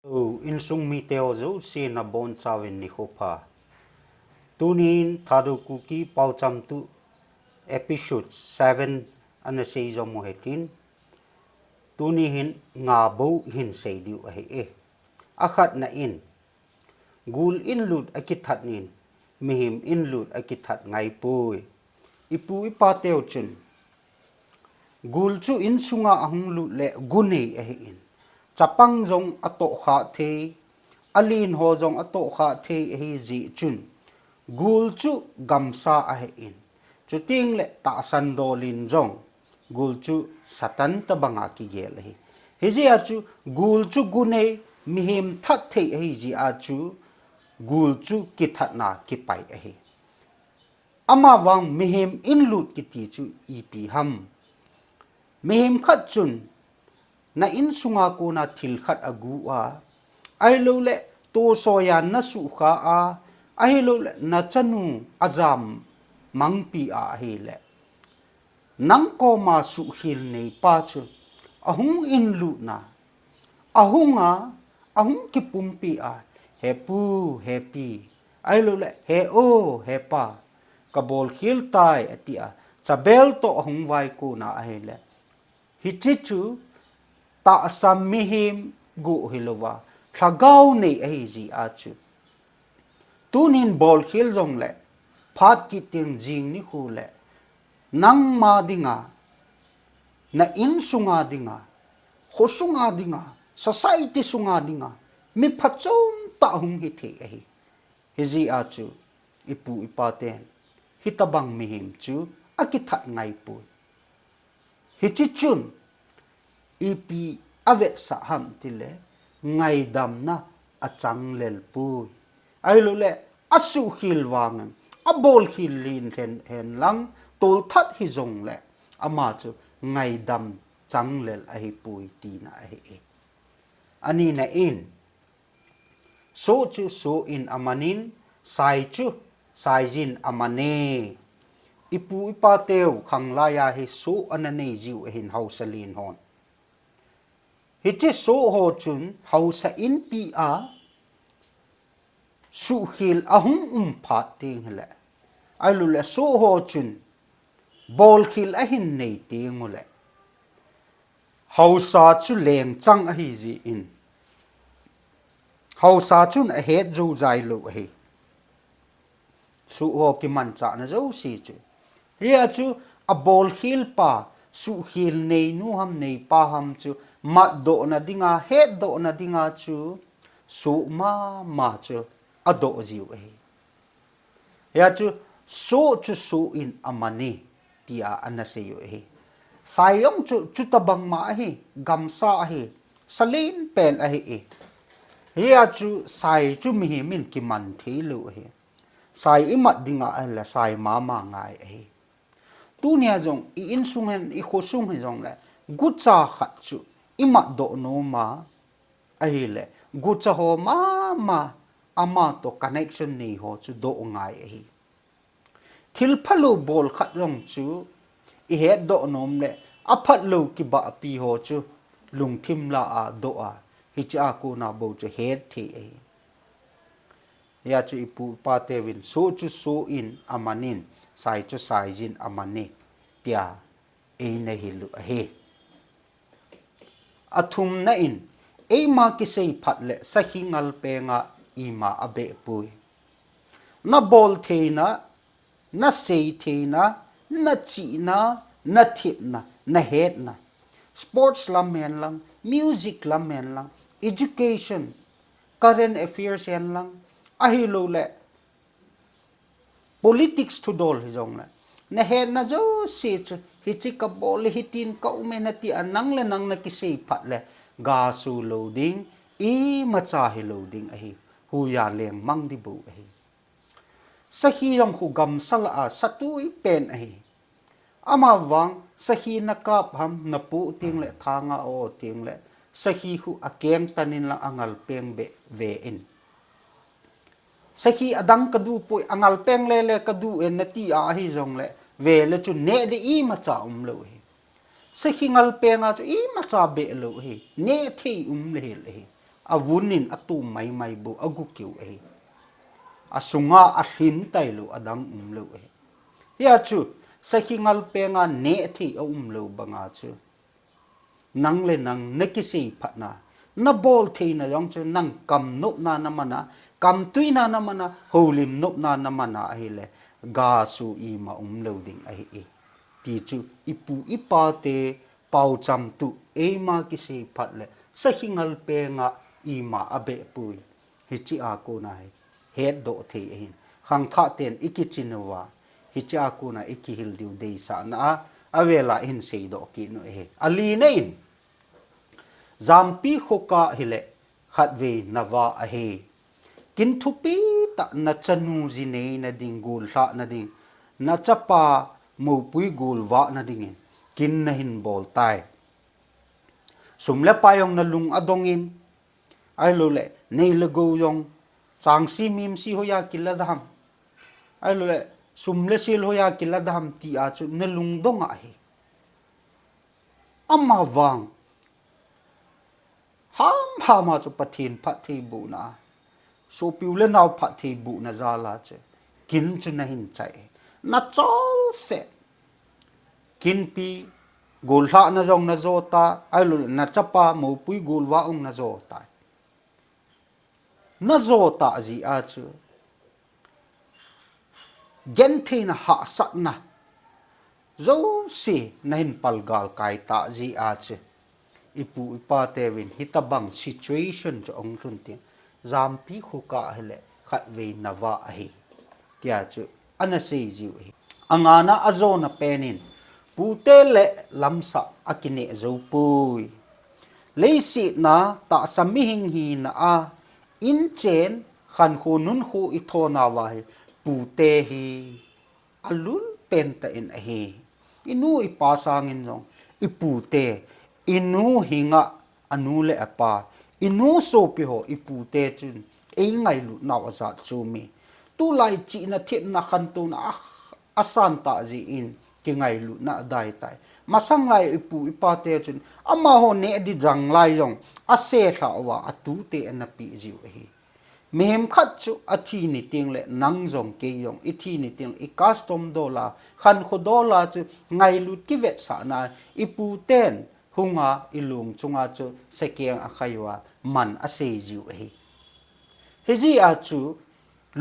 In sung mi teo zo si na bon chawin ni khopa. Tunin Thadou Kuki Paochamtuh episode 7 ana sei zo mo hetin. Tuni hin nga bo hin sei diu a he e. Akhat na in. Gul in lut akithat nin. Mihim in lut akithat ngai pui. Ipu ipa teo chun. Gul chu in sunga ahung lut le gune a he in. Chapang zong ato kha the alin ho zong ato kha the hi zi chun gul chu gamsa a he in chu ting le ta san do lin zong gul chu satan ta banga ki gel hi zi a chu gul chu gune mihim that the hi zi a chu gul chu ki that na ki pai a hi ama wang mihim in lut ki ti chu ipi ham mihim khat chun na in sunga ko na thilkhat agu a ai lo le to soya na su kha a ai lo le na chanu azam mangpi a he le nang ko ma su hil nei pa chu ahung in lu na ahung ki pumpi a he pu happy ai lo le he o he pa kabol hil tai atia chabel to ahung vai ko na a he le hi chu ta sam mihim gu hilova thagau nei ai ji a chu tunin bol khil jong le phat ki ting jing ni khu le nang ma dinga na in sunga dinga kho sunga dinga society sunga dinga mi phachom ta hung hi the ai hi ji a chu ipu ipaten hitabang mihim chu akithat ngai pu hi chi chun ipi avet sa ham tile ngai dam na achang lel pu ai lo le asu hil wang abol hil lin hen lang tol that hi zong le ama chu ngai dam chang lel a hi pui ti na a hi ani na in so chu so in amanin sai chu sai jin amane ipu ipa teu khangla ya hi so anane jiu hin hausalin hon hi chi so ho chun hausa in pi a su hil ahung phat ting le ai lu le so ho chun bol khil a hin nei ting le hausa chu leng chang a hi ji in hausa chun a het zo jai lo hi su ho ki man cha na zo si chu ria chu a bol khil pa su hil nei nu ham nei pa ham chu mat do na dinga het do na dinga chu su ma chu ado jiu e ya chu so in amani tia anase yo e sayong chu tabang ma hi gamsa hi salin pen a hi e ya chu sai chu mi min ki man thi lu he sai imat dinga la sai ma ngai e tu nia jong I in sungen I kho sung he jong le gu cha khat chu imat do no ma ai le gu cha ho ma ama to connection nei ho chu do ngai ai thil phalo bol khat jong chu I he do nom le aphat lo ki ba pi ho chu lung thim la a do a hi cha ko na bo chu he thi ai ya chu ipu pa te win so chu so in amanin sai chu sai jin amane tia e na hilu a he athum na in e ma ki sei phat le sa hingal pe nga I ma abe pui na bol theina na sei theina na chi na thip na het na sports la men lang music la men lang education current affairs yan lang ahi lo le politics to dol hi jong na het na zo si chu hi chi ka bol hi tin ka umena ti anang le nang na ki sei phat le ga su loading I macha hi loading ahi hu ya leng mang di bu ahi sahi yong hu gam sala a satui pen ahi ama wang sahi na kap ham na pu ting le thanga o ting le sahi hu akeng tanin la angal peng be ve in sahi adang kadu poi angal peng le kadu en na ti a hi jong le ve le chu ne de I macha lo hi sahi ngal penga chu I macha be lo hi ne thi le hi avunin atu mai bu agukiu e asunga athin tailu adang umlo e ya chu sahingal pe nga ne thi umlo banga chu nang le nang nekisi phatna na bol the na yong chu nang kam nup na namana kam tui na namana holim nup na namana hi le ga su I ma umlo ding ai e ti chu ipu ipa te Paochamtuh e ma kisi phat le sahingal pe nga I ma abe pui hi chi a ko na hai het do the hin khangthah ten ikichinwa hi cha ko na ikihil diu dei sa na avela in sei do ki no e ali nein zampi khoka hile khatve nawa a he kin thupi ta na chanu jine na dingul hla na ding na chapa mo pui gul wa na ding kin na hin bol tai sumle payong na lung adongin ai lo le nei le go yong sang si mim si hoya kila dham ai lo le sumle sil hoya kila dham ti a chu na lung dong a he amma wang ham ma chu Pathen phat thi bu na so piu le naw phat thi bu na za la che kin chu na hin chai na chol se kin pi gol hla na jong na zo ta ai lo na chapa mo pui gol wa ong na zo ta na zo ta ji a chu gen the na ha sat na zo si na hin palgal kai ta ji a chu ipu ipa te win hitabang situation cho ong thun ti zampi khuka hele khat ve nawa a hi tia chu ana sei jiu hi angana azona penin pute le lamsa akine zo pui leisi na ta sami hing hi na a in chen khan khu nun khu I thona wa hi pute hi alul pen ta in a hi inu ipa sangin jong ipute inu hinga anu le apa inu so pi ho ipute chun e ngai lu naw za chu mi Tulai chi na thit na khan tu na asan ta ji in ki ngai lu na dai tai masang lai ipu ipate chun ama ho ne di jang lai yong ase tha wa atu te na pi jiu hi mehem khat chu athi ni ting le nang jong ke yong ithi ni ting I custom dola khan kho dola chu ngai lu ki vet sa na ipu ten hunga ilung chunga chu sekiang akhaiwa man ase jiu hi heji a chu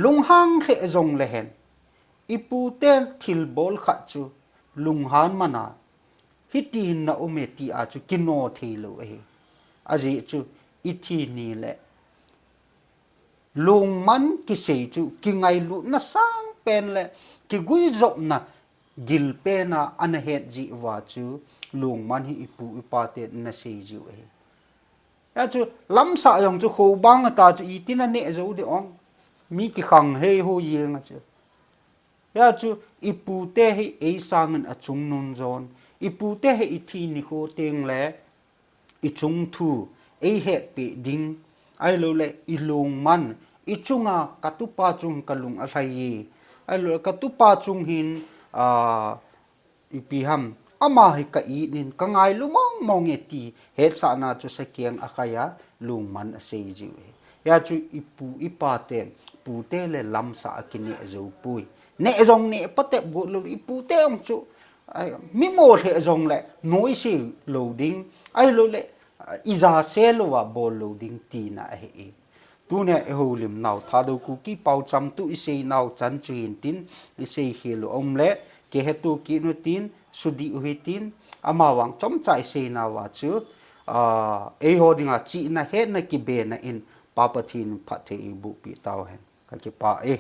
lunghang khe jong le hen ipu ten thil bol khat chu lunghan mana hiti na umeti a chu kino thilo hi aji chu ithi ni le lung man ki sei chu ki ngai lu na sang pen le ki gui zop na gil pe na an het ji wa chu lung man hi ipu ipate na sei ju e ya chu lam sa yong chu kho bang ta chu itin ne zo de ong mi ki khang he ho yeng chu ya chu ipu te hi e sangen a chung nun zon ipu te hi ithi ni kho teng le I chung thu e het pe ding ai lo le I lung man I chunga katupa chung kalung a sai ai lo katupa chung hin ipiham ama hi ka I nin ka ngai lumong mong eti het sa na chu sakiang akaya lung man a sei ji ya chu ipu ipate pu te le lam sa akini zo pui ne jong ne patep go lo ipu te ong chu mi mo the jong le noi si loading ai lo le iza se lo wa bol loading ti na he tu ne e holim naw Thadou Kuki Paochamtuh isei naw chan chuin tin isei helo omle ke hetu ki no tin sudi uhitin amawang chom chai sei na wa chu e hodinga chi na he na ki be na in Pathen phathe ibu pi taw hen ka ki pa e